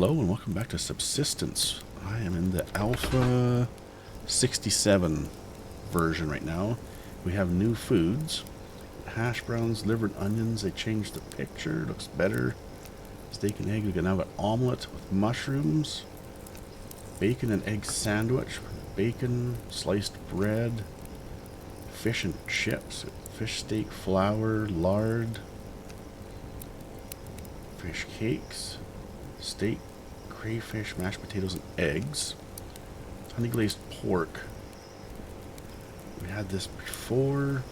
Hello and welcome back to Subsistence. I am in the Alpha 67 version right now. We have new foods. Hash browns, liver and onions. They changed the picture. Looks better. Steak and egg. We can now have an omelet with mushrooms. Bacon and egg sandwich. Bacon, sliced bread. Fish and chips. Fish steak, flour, lard. Fish cakes. Steak, crayfish, mashed potatoes, and eggs. Honey glazed pork. We had this before.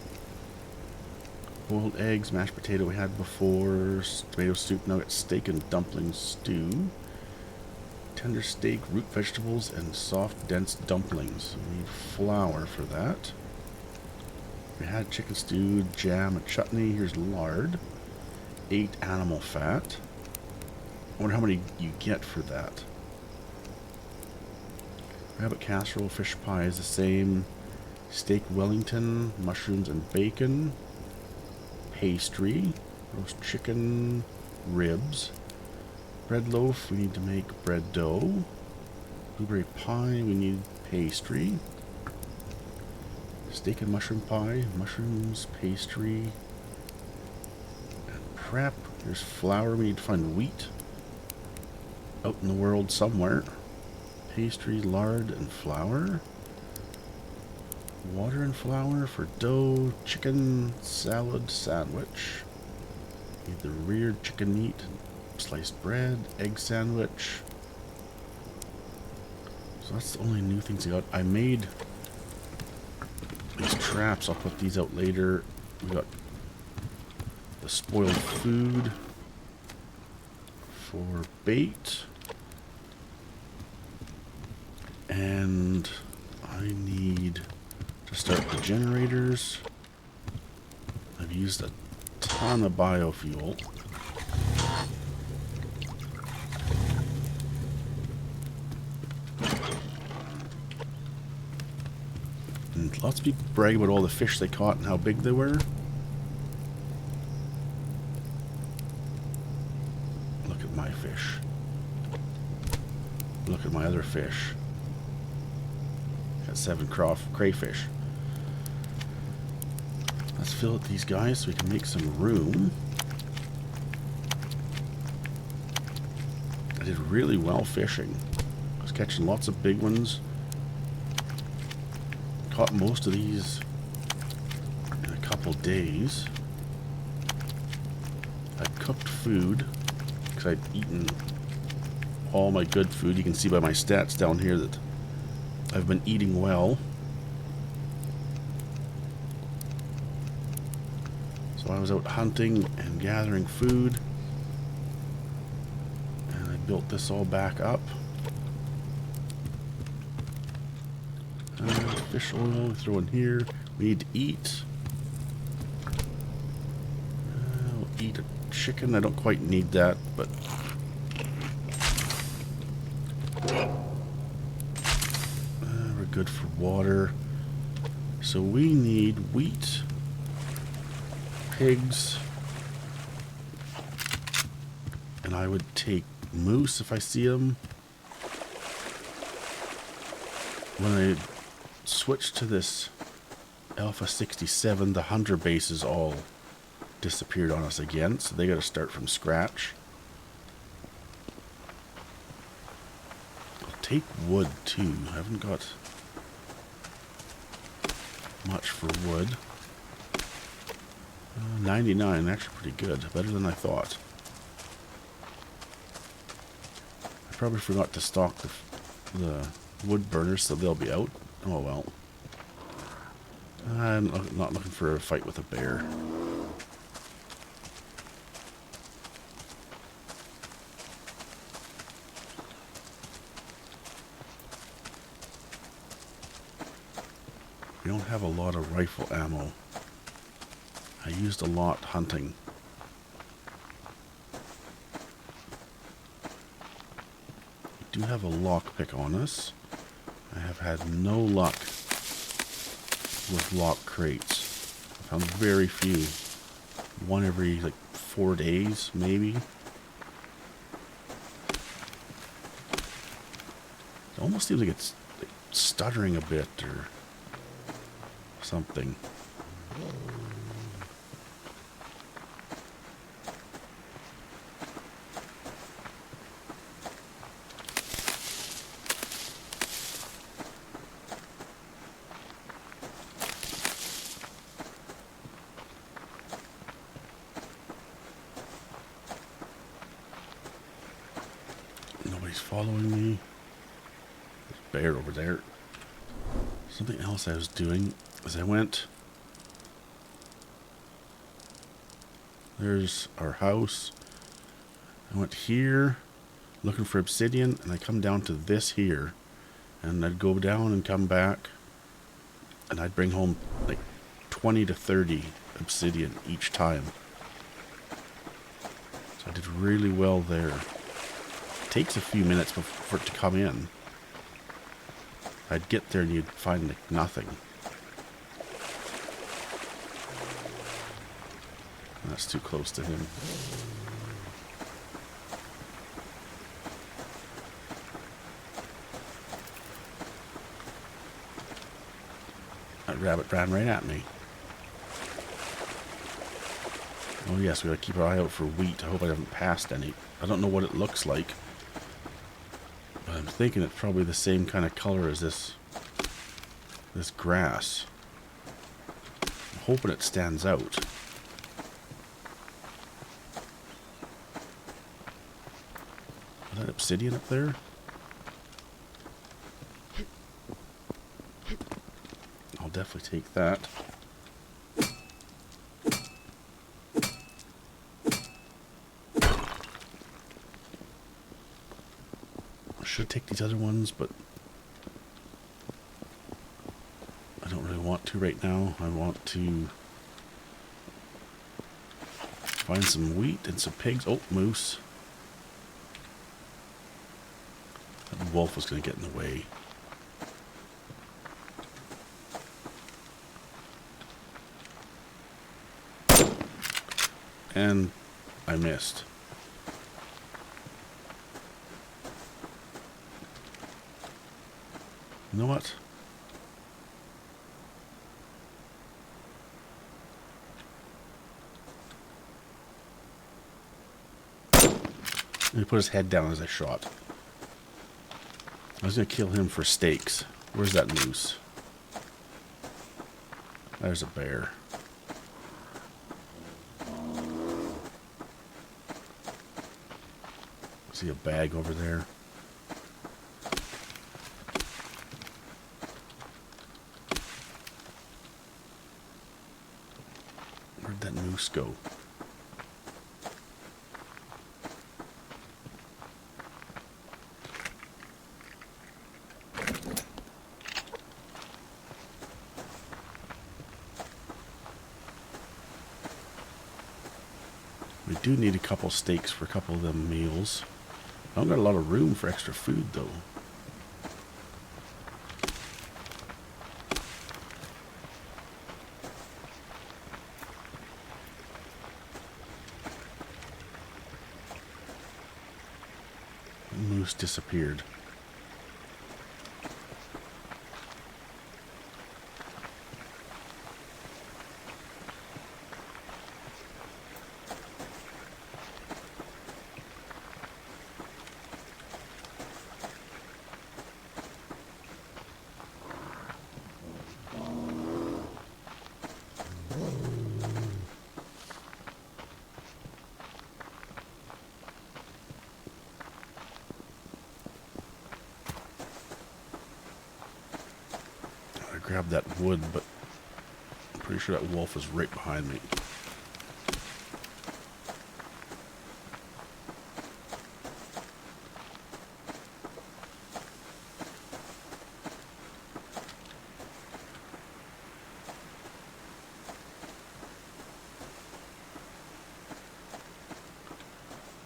Boiled eggs, mashed potato we had before. Tomato soup, nugget, steak, and dumpling stew. Tender steak, root vegetables, and soft, dense dumplings. We need flour for that. We had chicken stew, jam, and chutney. Here's lard. 8 animal fat. I wonder how many you get for that. Rabbit casserole, fish pie is the same. Steak Wellington, mushrooms and bacon. Pastry, roast chicken, ribs. Bread loaf, we need to make bread dough. Blueberry pie, we need pastry. Steak and mushroom pie, mushrooms, pastry. And prep, here's flour, we need to find wheat. Out in the world somewhere. Pastry, lard, and flour. Water and flour for dough, chicken, salad, sandwich. Need the reared chicken meat, sliced bread, egg sandwich. So that's the only new things I got. I made these traps. I'll put these out later. We got the spoiled food for bait. And I need to start the generators. I've used a ton of biofuel. And lots of people brag about all the fish they caught and how big they were. Look at my fish. Look at my other fish. Got 7 crayfish. Let's fill up these guys so we can make some room. I did really well fishing. I was catching lots of big ones. Caught most of these in a couple days. I cooked food because I'd eaten all my good food. You can see by my stats down here that I've been eating well. So I was out hunting and gathering food. And I built this all back up. Fish oil, we throw in here. We need to eat. I'll eat a chicken. I don't quite need that, but good for water. So we need wheat, pigs, and I would take moose if I see them. When I switched to this Alpha 67, the hunter bases all disappeared on us again, so they got to start from scratch. I'll take wood too. I haven't got much for wood. 99, actually pretty good. Better than I thought. I probably forgot to stock the wood burners, so they'll be out. Oh well. I'm not looking for a fight with a bear. We don't have a lot of rifle ammo. I used a lot hunting. We do have a lockpick on us. I have had no luck with lock crates. I found very few. One every like 4 days, maybe. almost seems like it's like stuttering a bit or something. Nobody's following me. There's a bear over there. Something else I was doing is I went... There's our house. I went here looking for obsidian, and I come down to this here. And I'd go down and come back, and I'd bring home like 20 to 30 obsidian each time. So I did really well there. It takes a few minutes for it to come in. I'd get there and you'd find like nothing. That's too close to him. That rabbit ran right at me. Oh yes, we gotta keep our eye out for wheat. I hope I haven't passed any. I don't know what it looks like, but I'm thinking it's probably the same kind of color as this grass. I'm hoping it stands out. Is that obsidian up there? I'll definitely take that. I should take these other ones, but I don't really want to right now. I want to find some wheat and some pigs. Oh, moose. That wolf was going to get in the way. And I missed. You know what? He put his head down as I shot. I was going to kill him for steaks. Where's that moose? There's a bear. See a bag over there. Where'd that moose go? We do need a couple steaks for a couple of them meals. I don't got a lot of room for extra food though. The moose disappeared. Grab that wood, but I'm pretty sure that wolf is right behind me.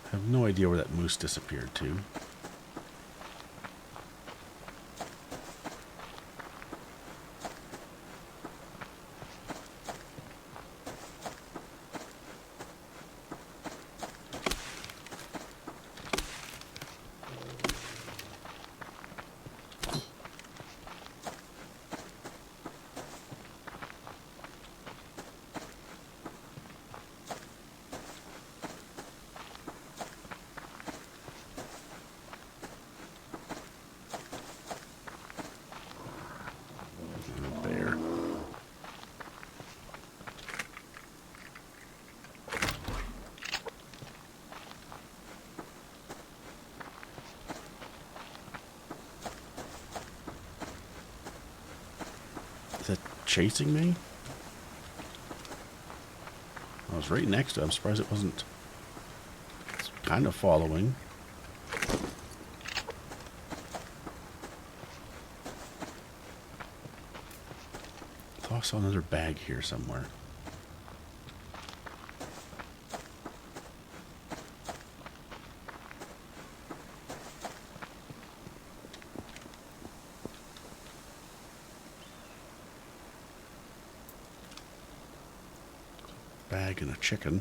I have no idea where that moose disappeared to. chasing me? I was right next to it. I'm surprised it wasn't. It's kind of following. I thought I saw another bag here somewhere. Bag and a chicken.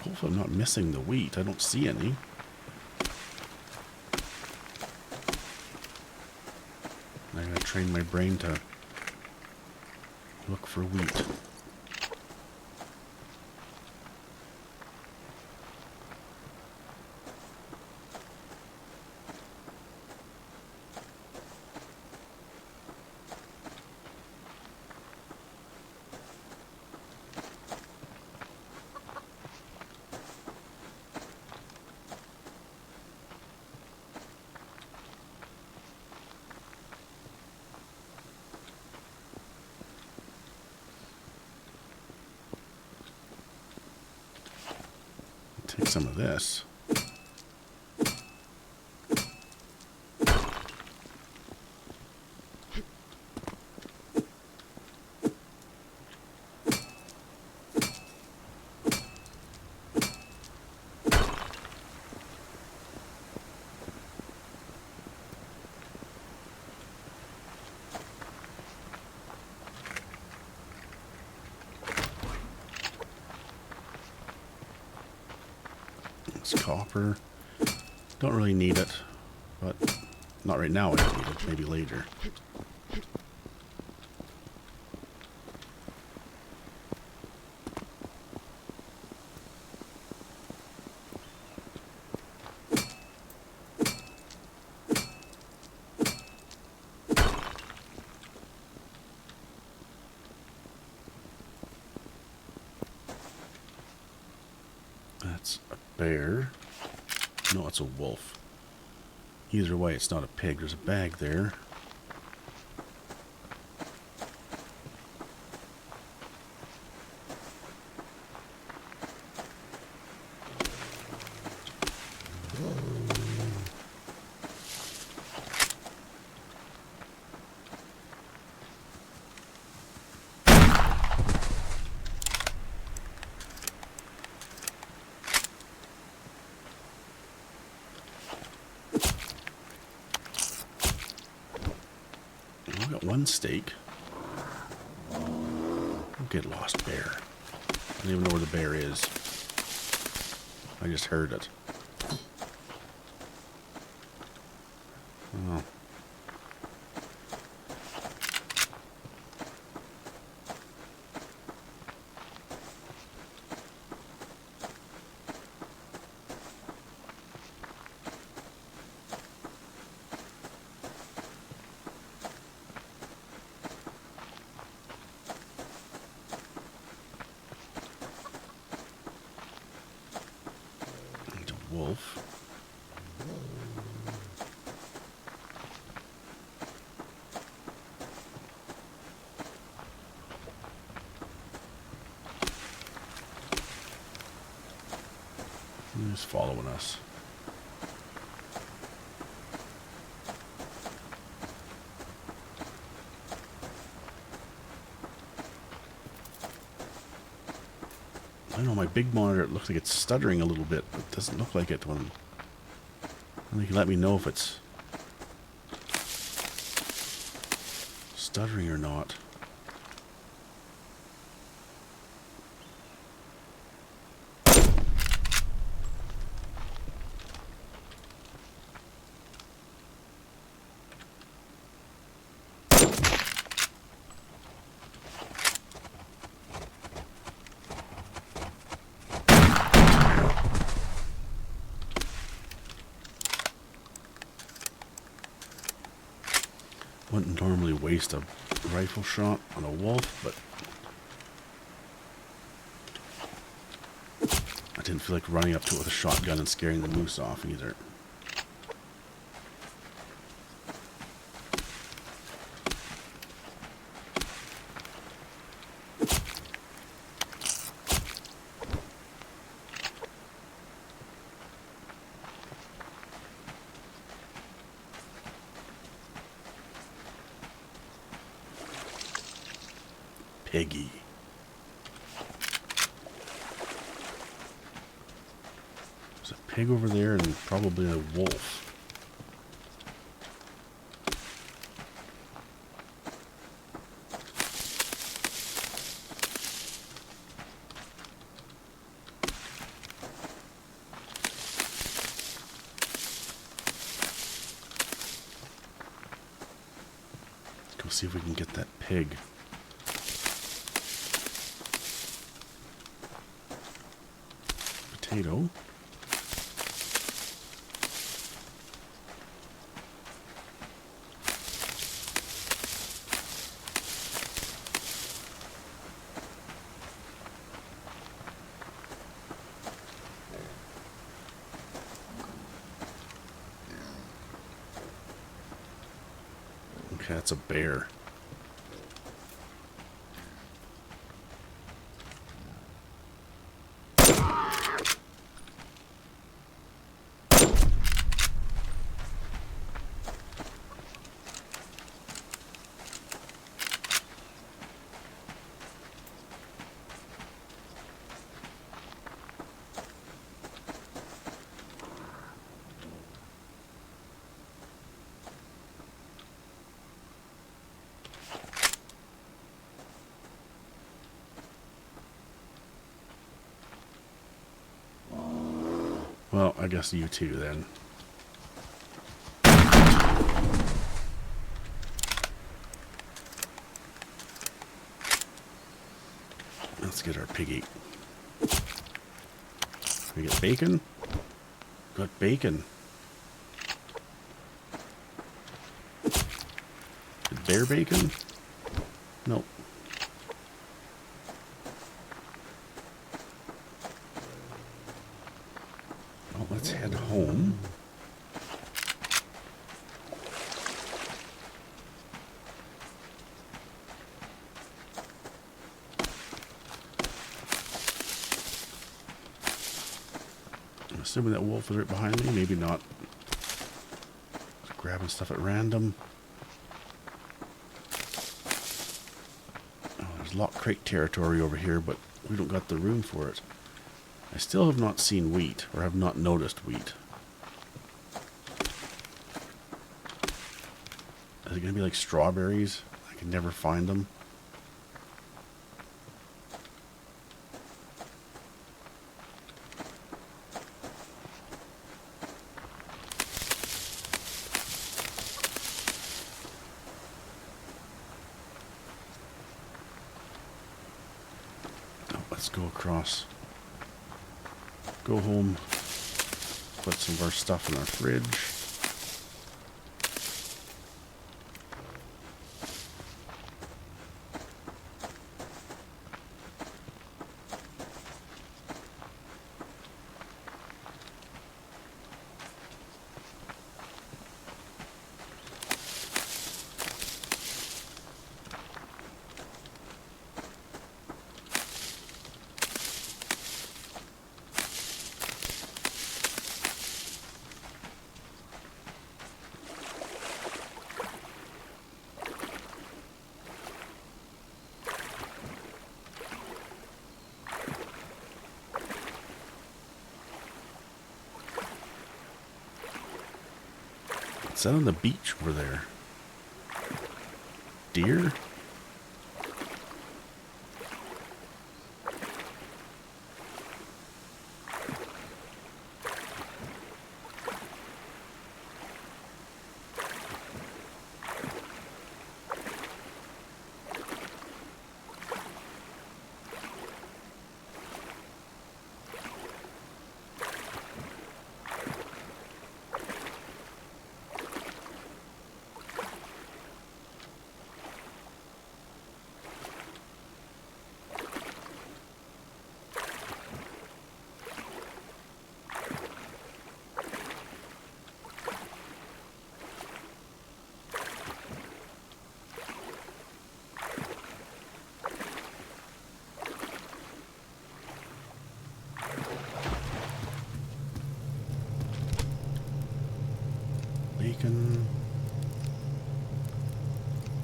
Hopefully I'm not missing the wheat. I don't see any. I gotta train my brain to look for wheat. Take some of this. It's copper. Don't really need it, but not right now. I don't need it. Maybe later. That's a bear. No, it's a wolf. Either way, it's not a pig. There's a bag there. I got one steak. Don't get lost, bear. I don't even know where the bear is. I just heard it. Oh. Wolf. He's following us. I don't know, my big monitor, it looks like it's stuttering a little bit, but it doesn't look like it when... You can let me know if it's stuttering or not. waste a rifle shot on a wolf, but I didn't feel like running up to it with a shotgun and scaring the moose off either. Piggy. There's a pig over there and probably a wolf. Let's go see if we can get that pig. Potato. Okay, that's a bear. Well, I guess you too then. Let's get our piggy. We get bacon? Got bacon. Bear bacon? Nope. Well, let's head home. I'm assuming that wolf is right behind me. Maybe not. Just grabbing stuff at random. Oh, there's lock crate territory over here, but we don't got the room for it. I still have not seen wheat, or have not noticed wheat. Is it going to be like strawberries? I can never find them. Oh, let's go across. Go home, put some of our stuff in our fridge. What's that on the beach over there? Deer?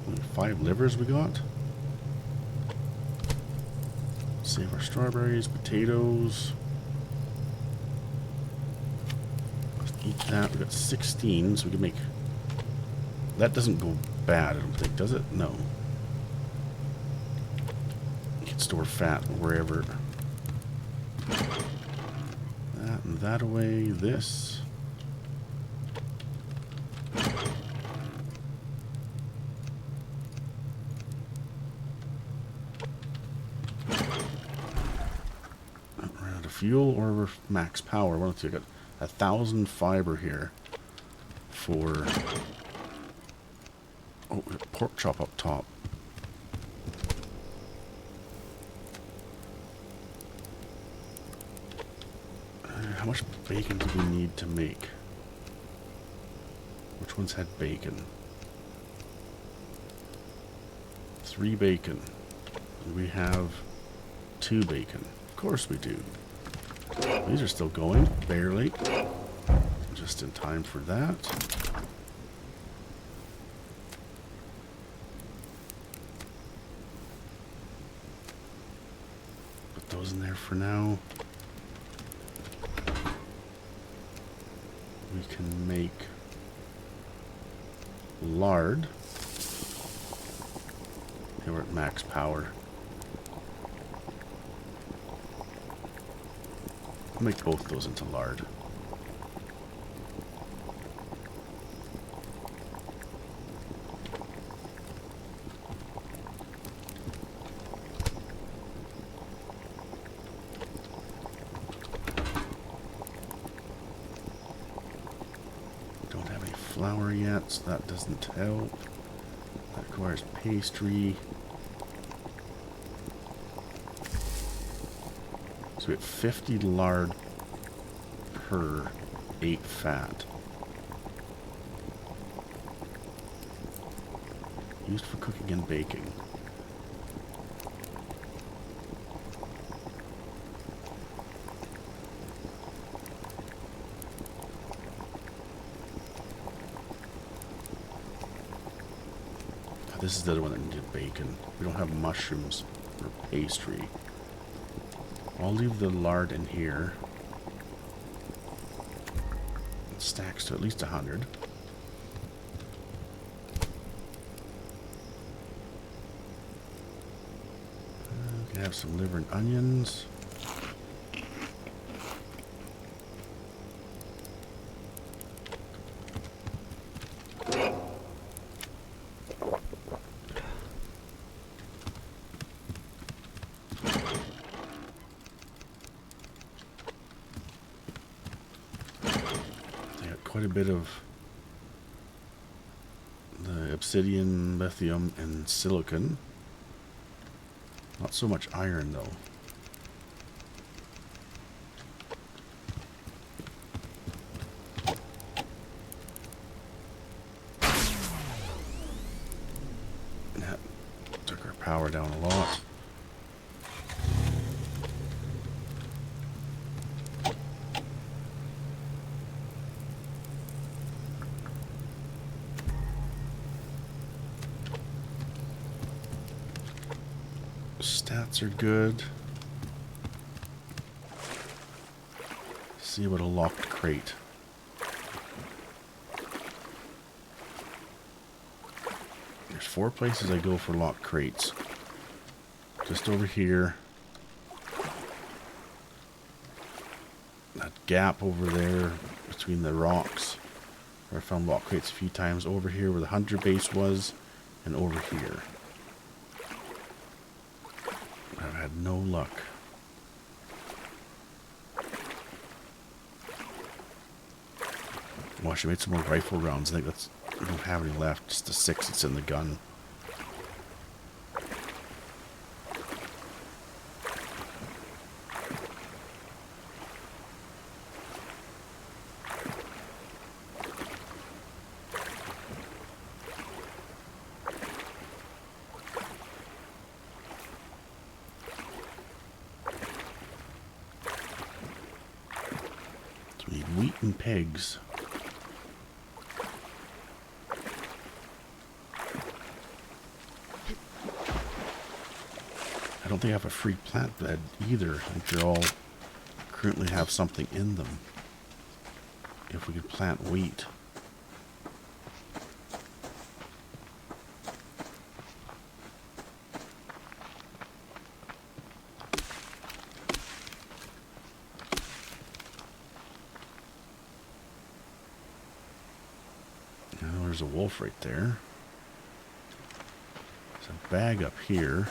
Only 5 livers we got. Save our strawberries, potatoes. Let's eat that. We got 16, so we can make... That doesn't go bad, I don't think, does it? No. You can store fat wherever. That and that away. This. Ran out of fuel or max power. One of the two. I got 1,000 fiber here for... Oh, pork chop up top. How much bacon do we need to make? Which ones had bacon? 3 bacon. And we have 2 bacon. Of course we do. These are still going, barely. Just in time for that. Put those in there for now. We can make lard. Okay, we're at max power. I'll make both those into lard. Don't have any flour yet, so that doesn't help. That requires pastry. So we have 50 lard per 8 fat. Used for cooking and baking. This is the other one that needed bacon. We don't have mushrooms or pastry. I'll leave the lard in here. It stacks to at least 100. We can have some liver and onions. Quite a bit of the obsidian, lithium, and silicon. Not so much iron, though. That took our power down a lot. Stats are good. See what a locked crate. There's 4 places I go for locked crates. Just over here. That gap over there between the rocks where I found locked crates a few times. Over here where the hunter base was, and over here. I've had no luck. Well, I should made some more rifle rounds. I think that's... we don't have any left. Just the 6 that's in the gun. So we need wheat and pigs. I don't think I have a free plant bed either. I think they all currently have something in them. If we could plant wheat. Now there's a wolf right there. There's a bag up here.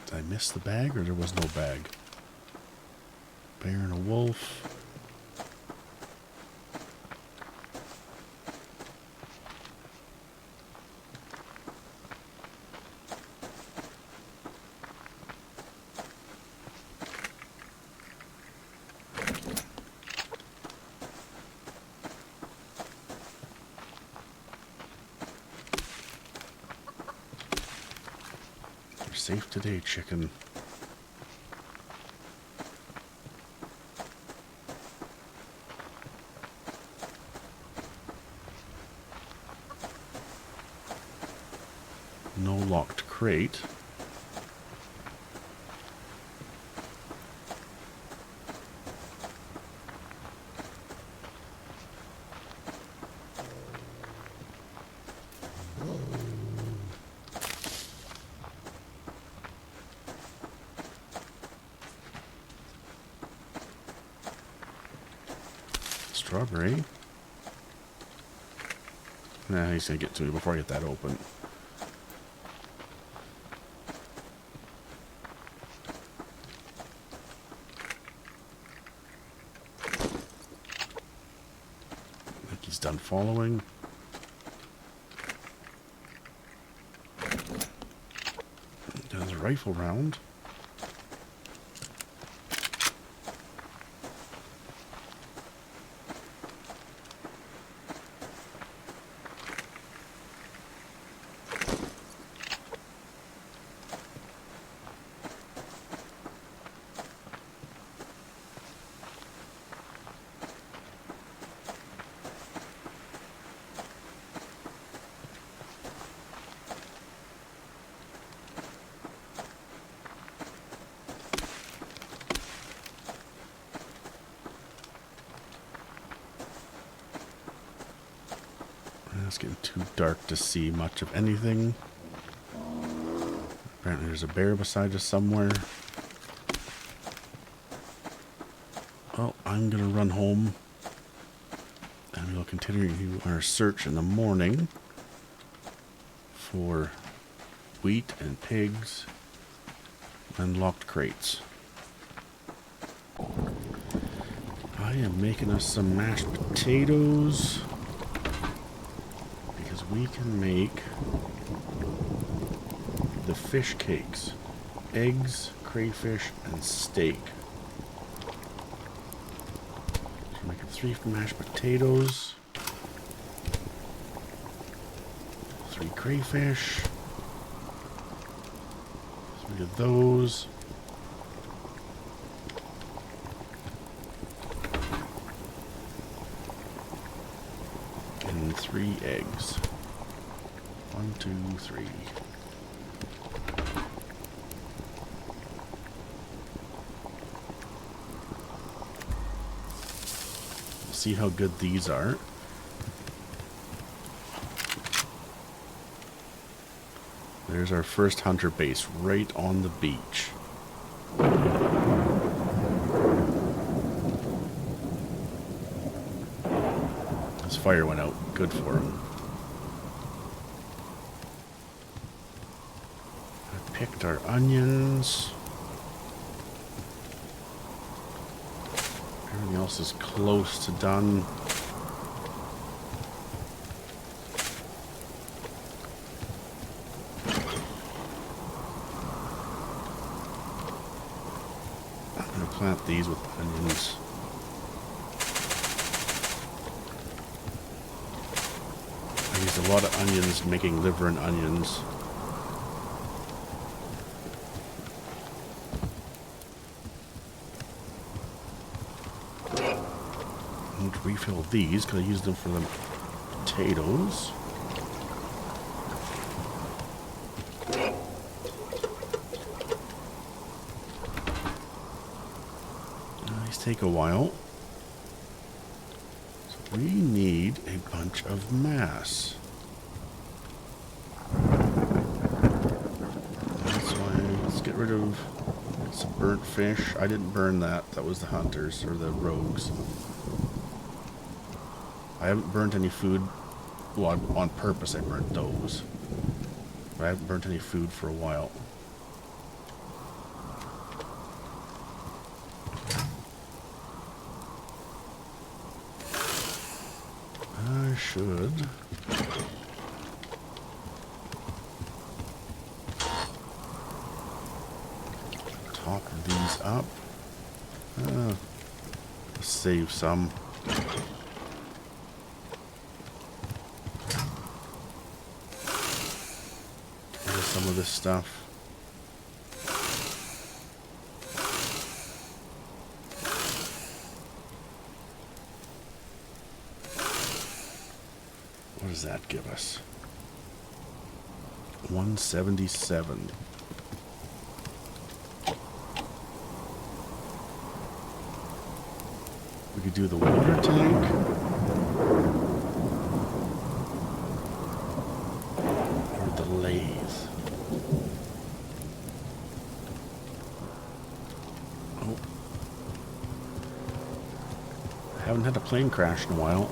Did I miss the bag or there was no bag? Bear and a wolf. You're safe today, chicken. No locked crate. Strawberry. Nah, he's gonna get to me before I get that open. I think he's done following. Does a rifle round. It's getting too dark to see much of anything. Apparently there's a bear beside us somewhere. Well, I'm gonna run home and we'll continue our search in the morning for wheat and pigs and locked crates. I am making us some mashed potatoes. We can make the fish cakes, eggs, crayfish, and steak. So make it 3 mashed potatoes, 3 crayfish, 3 of those. And 3 eggs. 1, 2, 3. We'll see how good these are. There's our first hunter base right on the beach. His fire went out. Good for him. Picked our onions. Everything else is close to done. plant these with onions. I used a lot of onions making liver and onions. I need to refill these because I used them for the potatoes. These take a while. So we need a bunch of mass. That's why let's get rid of some burnt fish. I didn't burn that. That was the hunters or the rogues. I haven't burnt any food. Well, on purpose I burnt those. But I haven't burnt any food for a while. I should top these up. Let's save some. Some of this stuff. What does that give us? 177. We could do the water tank. Or the lathe. Oh. I haven't had a plane crash in a while.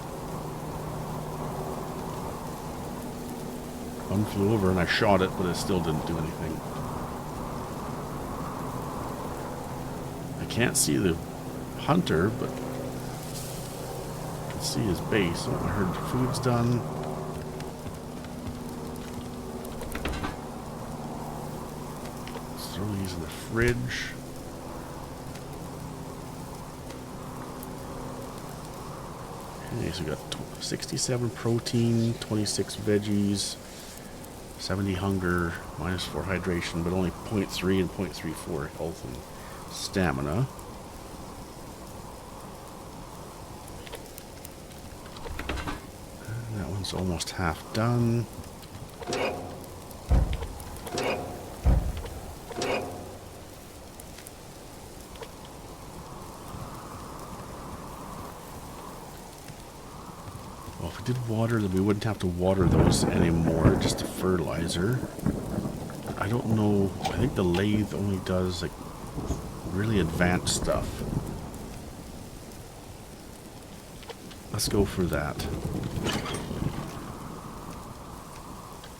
One flew over and I shot it, but it still didn't do anything. I can't see the hunter, but I can see his base. Oh, I heard food's done. Let's throw these in the fridge. Okay, so we got 67 protein, 26 veggies, 70 hunger, -4 hydration, but only 0.3 and 0.34 health and stamina. And that one's almost half done. Well, if we did water, then we wouldn't have to water those anymore, just a fertilizer. I don't know, I think the lathe only does like really advanced stuff. Let's go for that.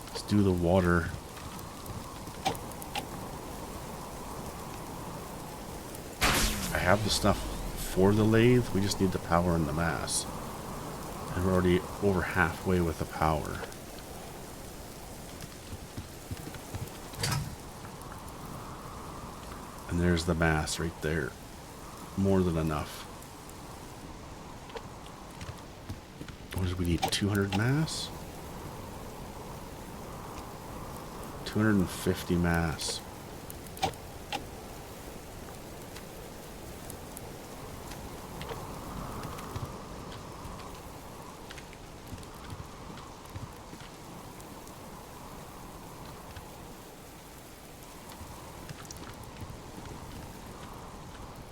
Let's do the water. I have the stuff for the lathe, we just need the power and the mass. And we're already over halfway with the power. And there's the mass right there. More than enough. What do we need? 200 mass? 250 mass.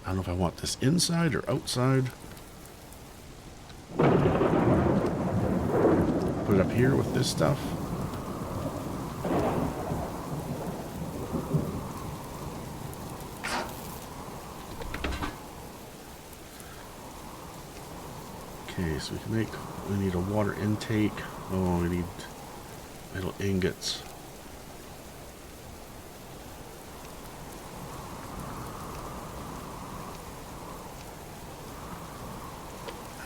I don't know if I want this inside or outside. Put it up here with this stuff. Okay, so we can make, we need a water intake. Oh, we need metal ingots.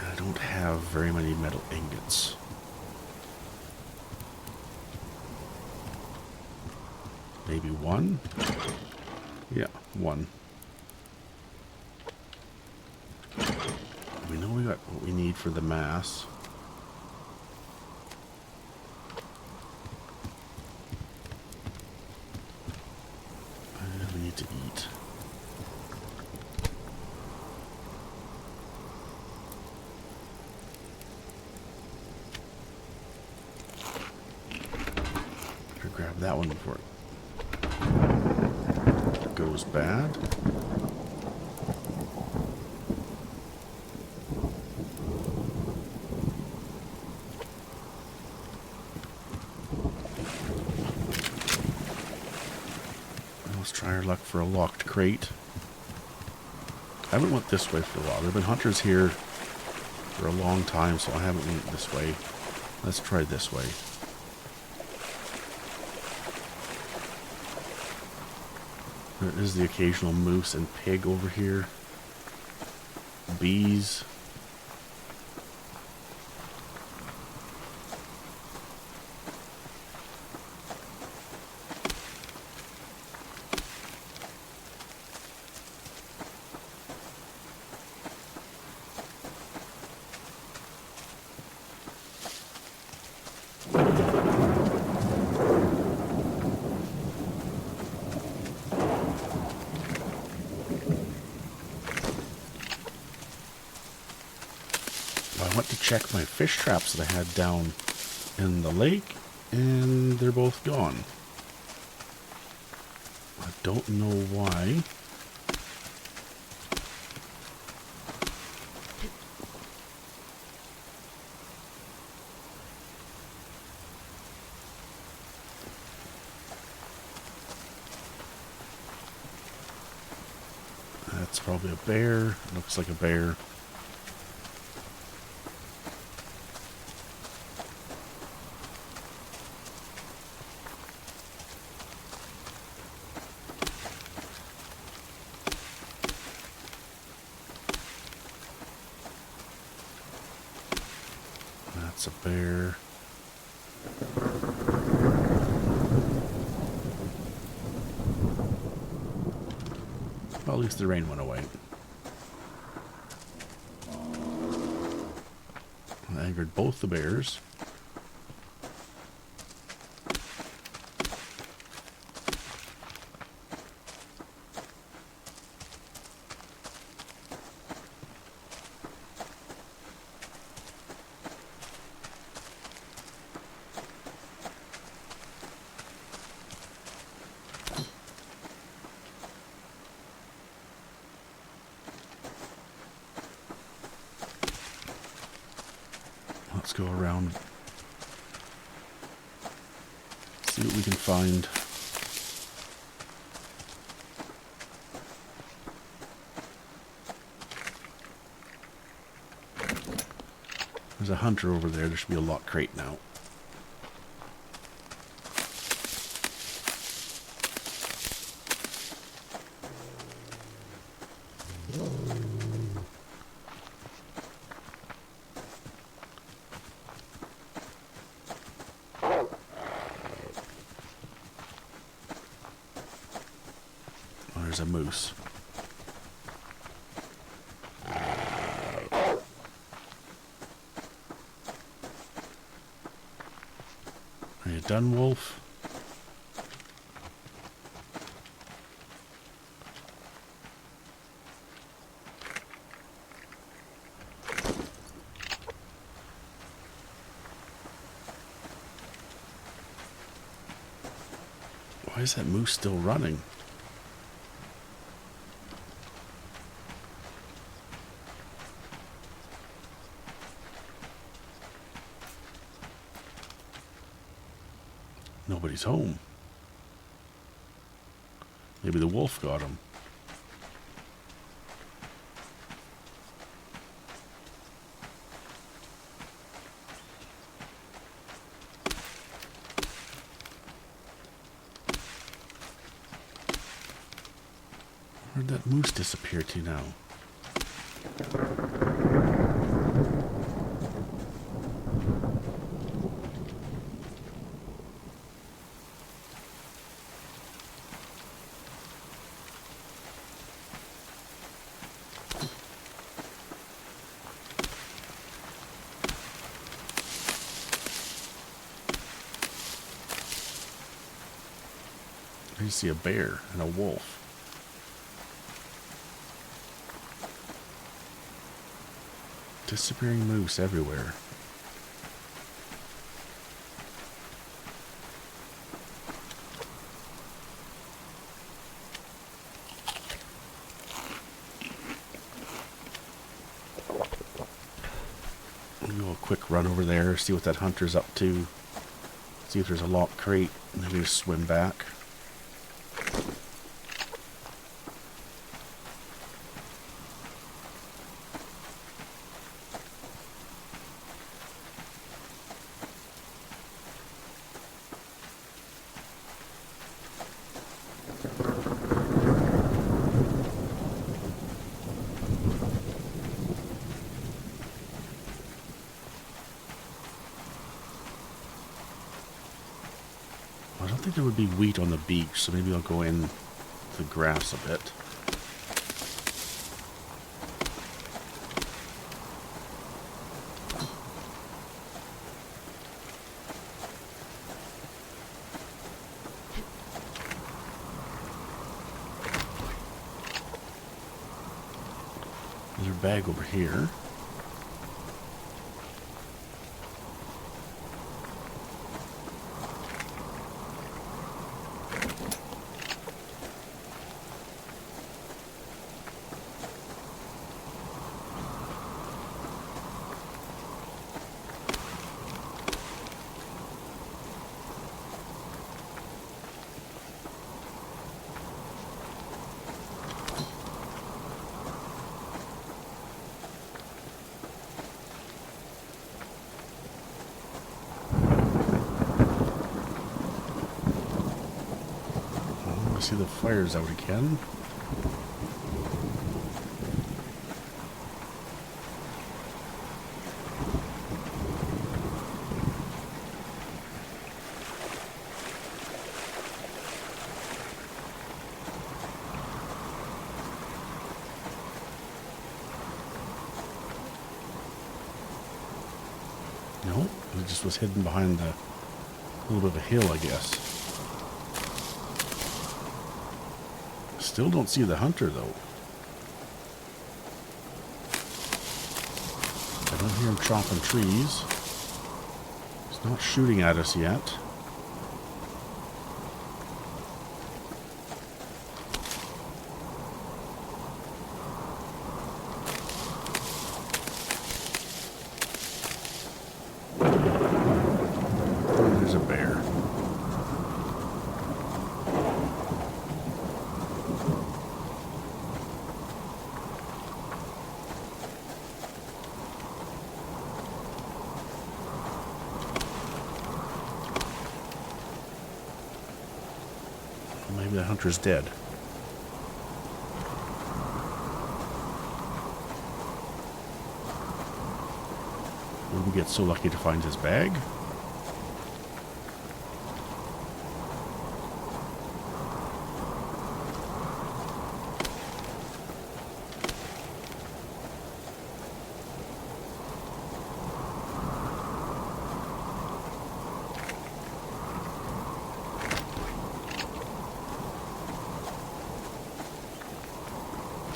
I don't have very many metal ingots. Maybe one? Yeah, one. know we got what we need for the mass. And we need to eat. Better grab that one before it goes bad. Try our luck for a locked crate. I haven't went this way for a while. There have been hunters here for a long time, so I haven't went this way. Let's try this way. There is the occasional moose and pig over here. Bees. I went to check my fish traps that I had down in the lake, and they're both gone. I don't know why. That's probably a bear. Looks like a bear. That's a bear. Well, at least the rain went away. I angered both the bears. Let's go around, see what we can find. There's a hunter over there. There should be a locked crate now. There's a moose. Are you done, wolf? Why is that moose still running? Nobody's home. Maybe the wolf got him. Where'd that moose disappear to now? I see a bear and a wolf. Disappearing moose everywhere. We'll go a quick run over there, see what that hunter's up to. See if there's a locked crate, and then we just swim back. I don't think there would be wheat on the beach, so maybe I'll go in the grass a bit. There's a bag over here. See the fires out again. No, it just was hidden behind a little bit of a hill, I guess. Still don't see the hunter, though. I don't hear him chopping trees. He's not shooting at us yet. Oh, there's a bear. Maybe the hunter's dead. Will we get so lucky to find his bag?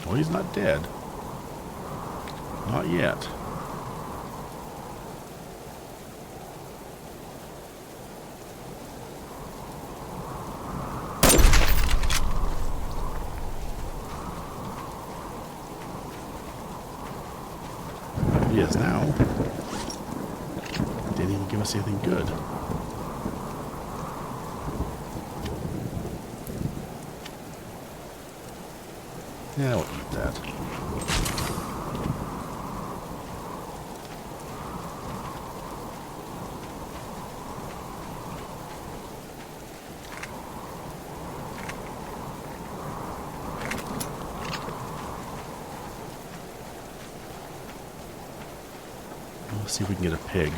Well, he's not dead. Not yet. He is now. Didn't even give us anything good. Yeah, we'll eat that. Let's see if we can get a pig.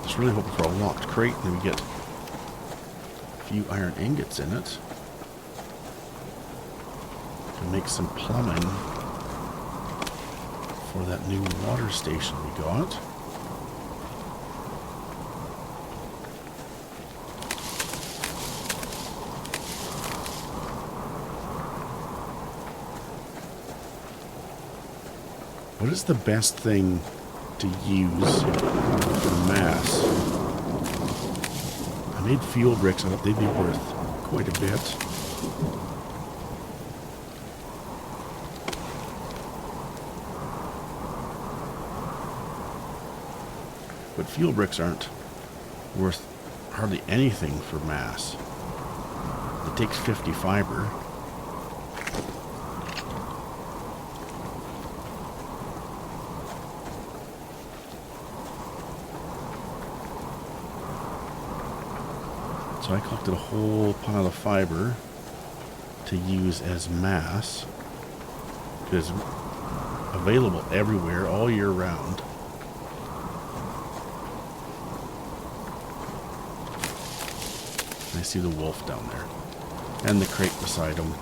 Just really hoping for a locked crate and then we get a few iron ingots in it. Can make some plumbing for that new water station we got. What is the best thing to use for mass? I made fuel bricks. I thought they'd be worth quite a bit. But fuel bricks aren't worth hardly anything for mass. It takes 50 fiber. So I collected a whole pile of fiber to use as mass. It's available everywhere all year round. I see the wolf down there. And the crate beside him.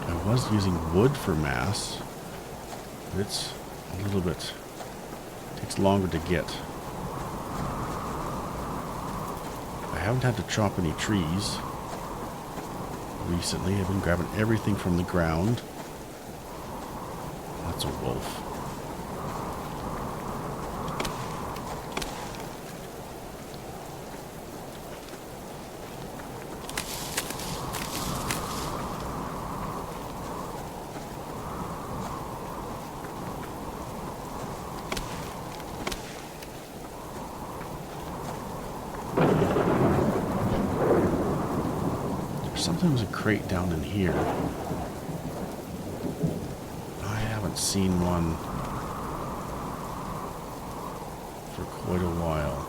I was using wood for mass. It's a little bit... takes longer to get. I haven't had to chop any trees recently. I've been grabbing everything from the ground. That's a wolf. Sometimes a crate down in here. I haven't seen one for quite a while.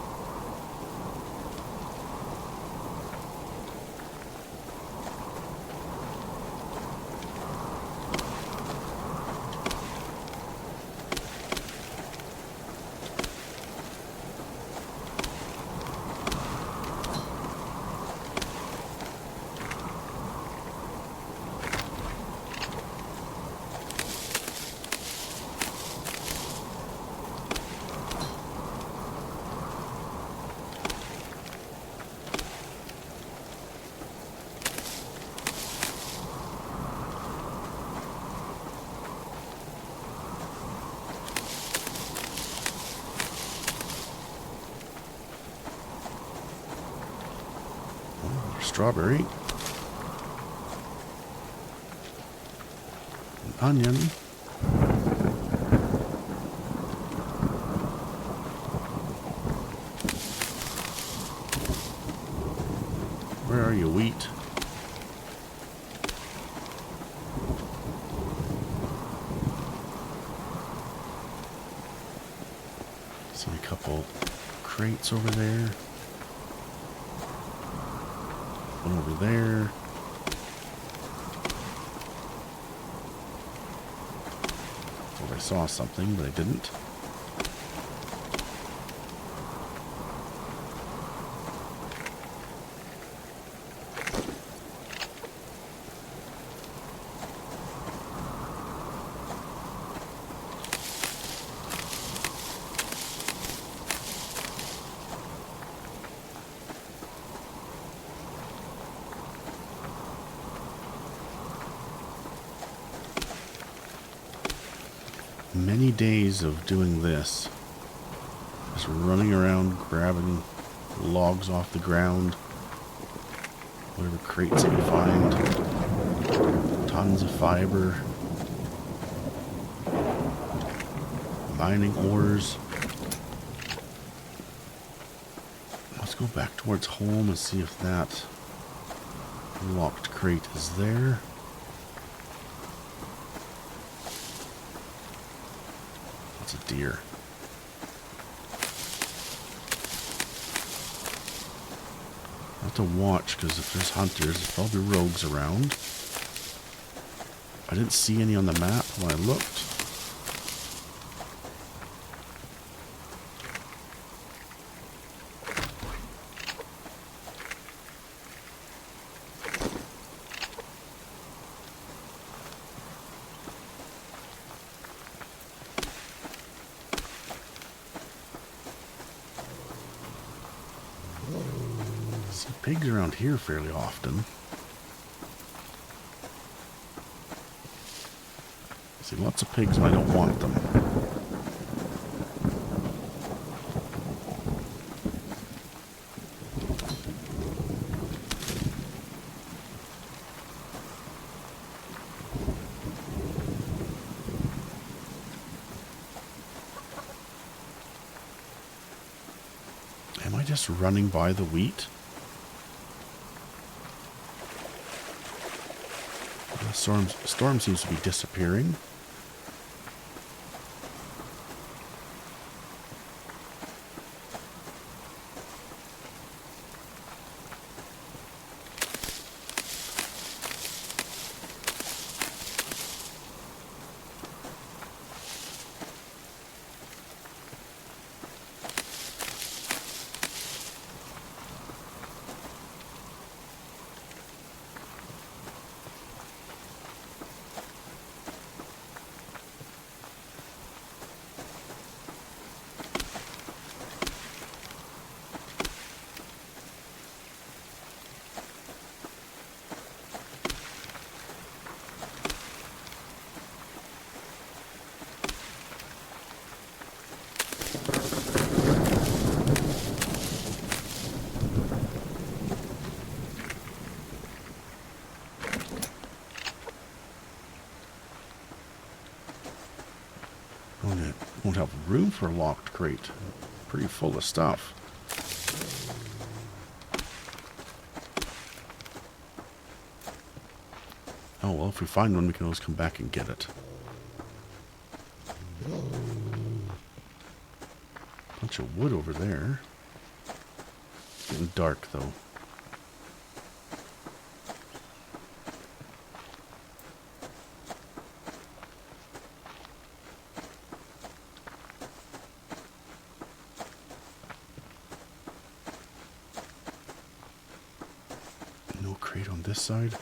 Strawberry, an onion, where are you, wheat? See a couple crates over there. One over there. Thought I saw something, but I didn't. Many days of doing this, just running around grabbing logs off the ground, whatever crates I can find, tons of fiber, mining ores. Let's go back towards home and see if that locked crate is there. That's a deer. have to watch, because if there's hunters, there's probably rogues around. I didn't see any on the map when I looked. See pigs around here fairly often. See lots of pigs when I don't want them. Am I just running by the wheat? The storm seems to be disappearing. Won't have room for a locked crate. Pretty full of stuff. Oh, well, if we find one, we can always come back and get it. Bunch of wood over there. Getting dark, though. No crate on this side.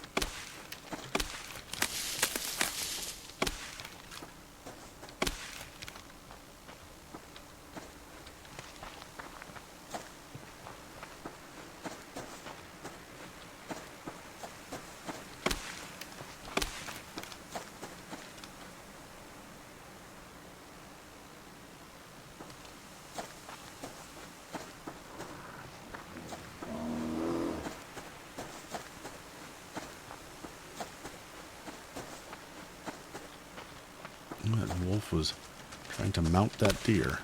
That wolf was trying to mount that deer.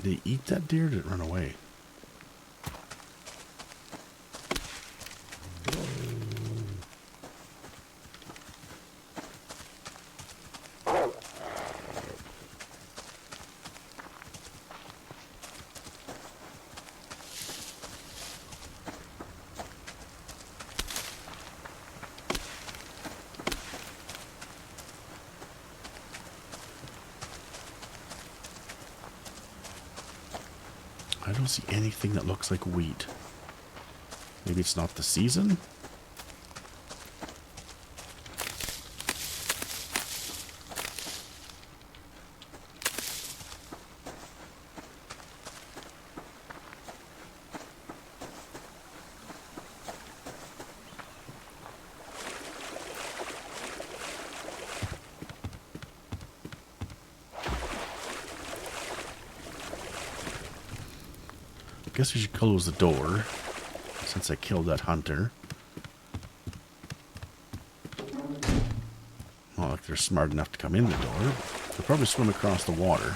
Did he eat that deer or did it run away? I don't see anything that looks like wheat. Maybe it's not the season? Guess we should close the door since I killed that hunter. like they're smart enough to come in the door. They'll probably swim across the water.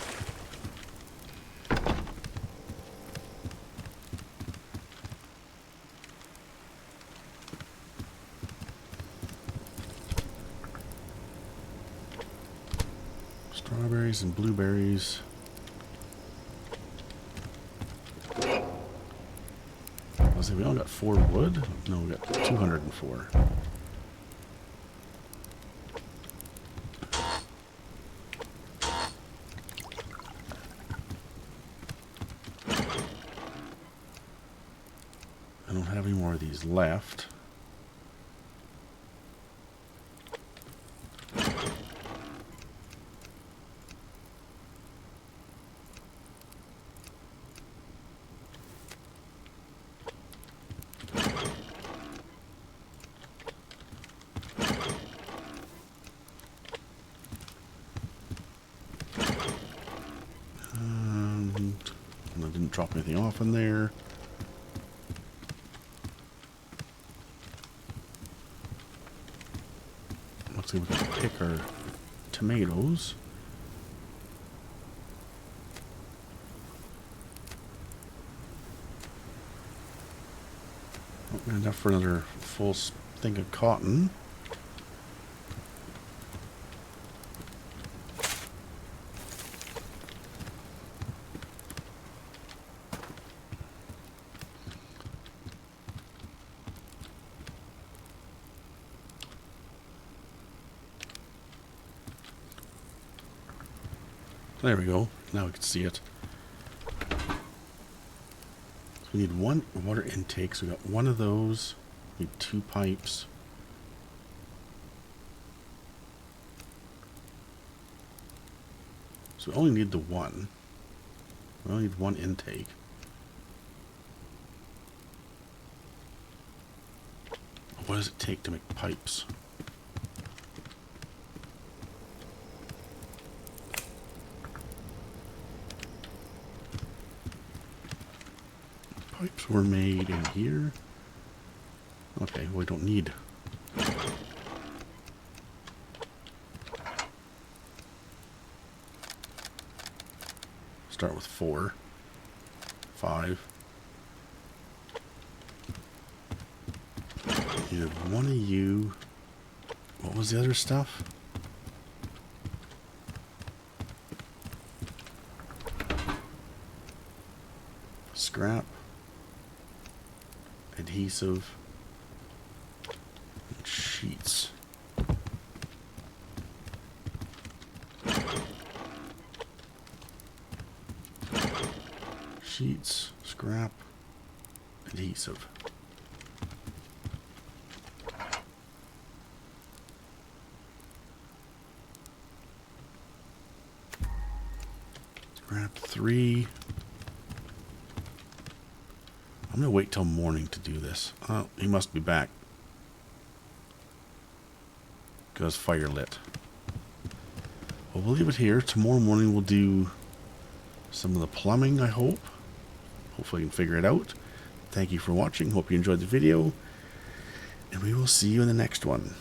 Strawberries and blueberries. Let's see, we only got 4 wood? No, we got 204. I don't have any more of these left. I didn't drop anything off in there. Looks like we can pick our tomatoes. Not enough for another full thing of cotton. There we go. Now we can see it. So we need 1 water intake. So we got 1 of those. We need 2 pipes. So we only need the 1. We only need 1 intake. What does it take to make pipes? Pipes were made in here. Okay, we don't need. Start with 4, 5. Needed 1 of you. What was the other stuff? Scrap. Adhesive. And sheets. Sheets, scrap, adhesive. Scrap 3. I'm going to wait till morning to do this. Oh, he must be back. Because fire lit. Well, we'll leave it here. Tomorrow morning we'll do some of the plumbing, I hope. Hopefully you can figure it out. Thank you for watching. Hope you enjoyed the video. And we will see you in the next one.